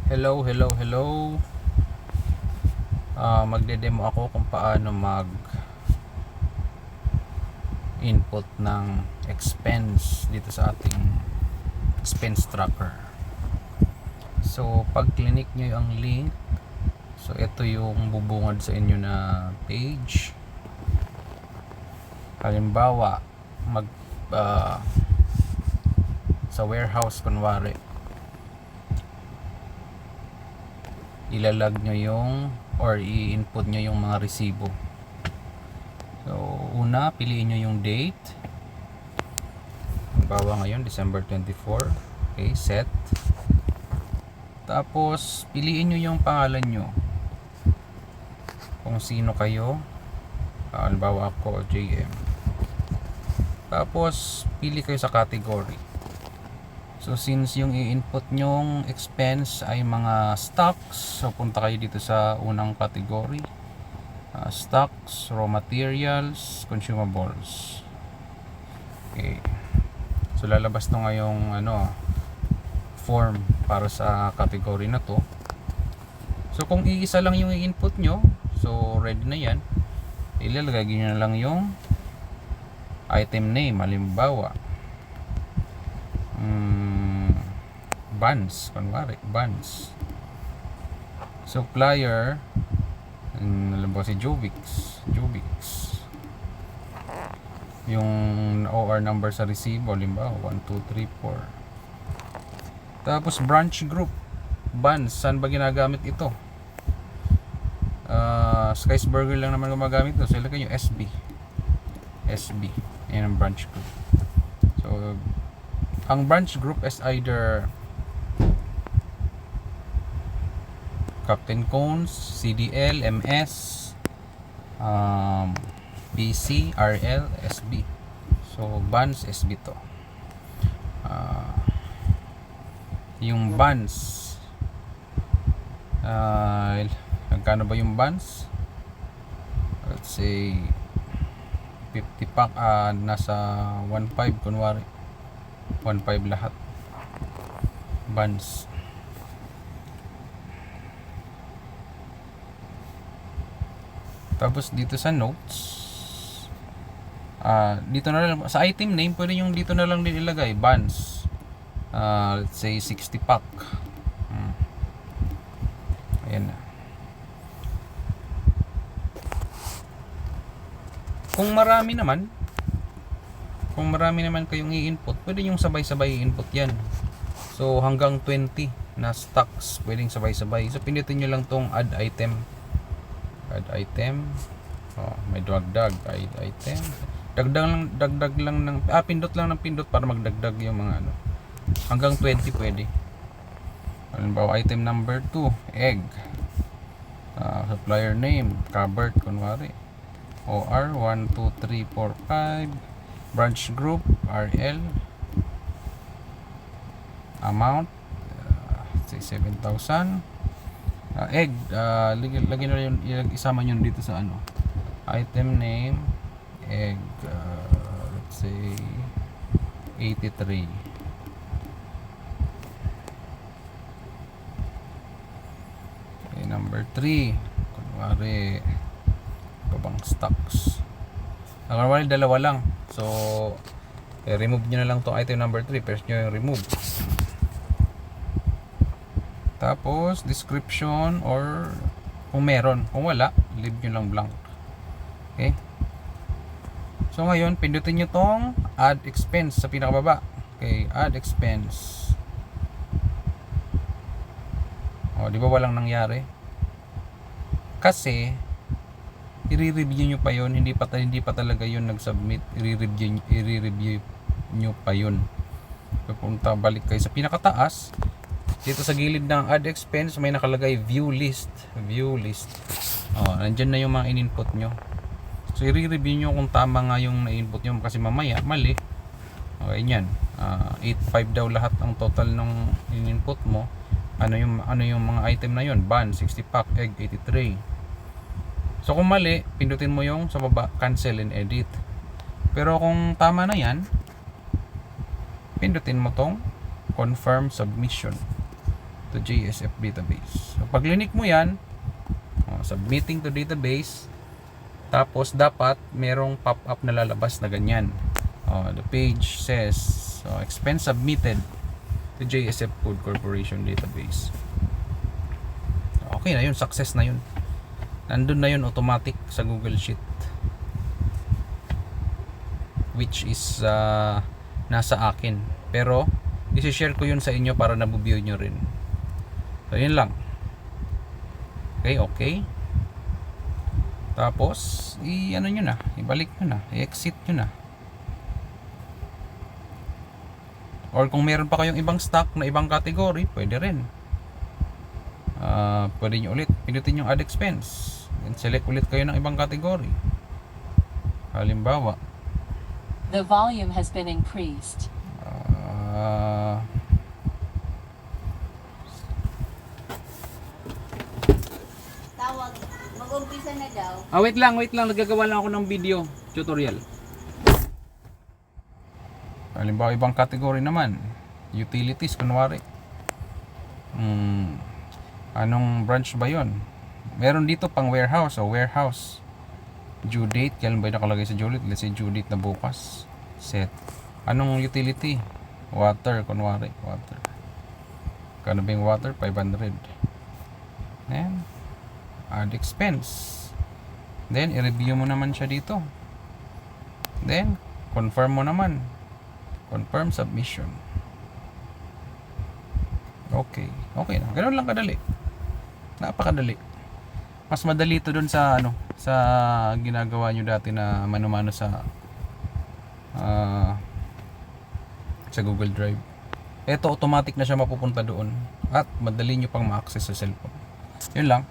Hello. Magde-demo ako kung paano mag-input ng expense dito sa ating expense tracker. So, pag clinic nyo ang link, so ito yung bubungad sa inyo na page. Halimbawa, sa warehouse kunwari, ilalag nyo yung or i-input nyo yung mga resibo. So una, piliin nyo yung date. Halimbawa ngayon December 24. Okay, set. Tapos piliin nyo yung pangalan nyo, kung sino kayo. Halimbawa ako, JM. Tapos pili kayo sa category. So since yung i-input nyong expense ay mga stocks, so punta kayo dito sa unang category, stocks, raw materials, consumables. Okay. So lalabas to ngayong form para sa category na to. So kung iisa lang yung i-input nyo, so ready na yan. Ilalagay nyo na lang yung item name. Halimbawa Buns, kunwari, Buns. Supplier, alam ba si Jovix. Yung OR number sa resibo, halimbawa 1, 2, 3, 4. Tapos branch group, Buns, saan ba ginagamit ito? Sky's Burger lang naman gumagamit ito. So ilagay nyo SB. Yan ang branch group. So ang branch group is either Captain Cones, CDL, MS, PC, RL, SB. So Buns, SB to. Yung Buns, magkano ba yung Buns? Let's say 50 pack, nasa 1.5 kunwari. 1.5 lahat. Buns. Tapos dito sa notes, dito na lang sa item name, pwede yung dito na lang din ilagay Buns. Let's say 60 pack. Ayan na. Kung marami naman kayong i-input, pwede yung sabay-sabay i-input yan. So hanggang 20 na stocks pwedeng sabay-sabay. So pindutin nyo lang tong add item. May dagdag add item. Dagdag lang ng pindot lang ng pindot para magdagdag yung mga hanggang 20 pwede. Halimbawa item number 2, egg. Supplier name, Cabert kunwari. OR 1, 2, 3, 4, 5. Branch group, RL. Amount, say 7,000. Egg, lagyan na yun, isama nyo dito sa item name, egg, let's say 83. Okay, number 3 kunwari babang stocks, kunwari dalawa lang, so remove nyo na lang tong item number 3, press nyo yung remove. Tapos description, or kung meron, kung wala, leave nyo lang blank. Okay, so ngayon pindutin nyo tong add expense sa pinakababa. Okay, add expense. Di ba walang nangyari? Kasi i-review nyo pa yun, hindi pa talaga yun nag-submit. I-review nyo pa yun. Pupunta, balik kayo sa pinakataas. Dito sa gilid ng add expense may nakalagay view list. Nandyan na yung mga in-input nyo. So i-review nyo kung tama nga yung na-input nyo, kasi mamaya mali. Okay, yan. 8.5 daw lahat ang total ng in-input mo. Ano yung mga item na yun? Bun 60 pack, egg 83. So kung mali, pindutin mo yung sa baba, cancel and edit. Pero kung tama na yan, pindutin mo tong confirm submission. to JSF database. So pag linik mo yan, submitting to database, tapos dapat merong pop-up na lalabas na ganyan. The page says expense submitted to JSF Food Corporation database. Okay na yun, success na yun. Nandun na yun automatic sa Google Sheet, which is nasa akin. Pero isi-share ko yun sa inyo para nabubuo nyo rin. So yun lang. Okay. Tapos i-ano nyo na, ibalik nyo na, i-exit nyo na. Or kung meron pa kayong ibang stock na ibang category, pwede rin. Pwede nyo ulit pinutin yung add expense, and select ulit kayo ng ibang category. Halimbawa, The volume has been increased. Tawag. Mag-umpisa na daw. wait lang, nagagawa lang ako ng video tutorial. Halimbawa, ibang category naman, utilities kunwari. Anong branch ba yon? Meron dito pang warehouse, warehouse due date, kailan ba yung nakalagay sa due date? Let's say due date na bukas. Set. Anong utility? Water, kunwari, water. Kano ba yung water? 500. Then add expense. Then i-review mo naman siya dito. Then confirm mo naman. Confirm submission. Okay na. Ganun lang kadali. Napakadali. Mas madali ito dun sa sa ginagawa nyo dati na mano-mano sa Google Drive. Ito automatic na siya mapupunta doon at madali nyo pang ma-access sa cellphone. Yun lang.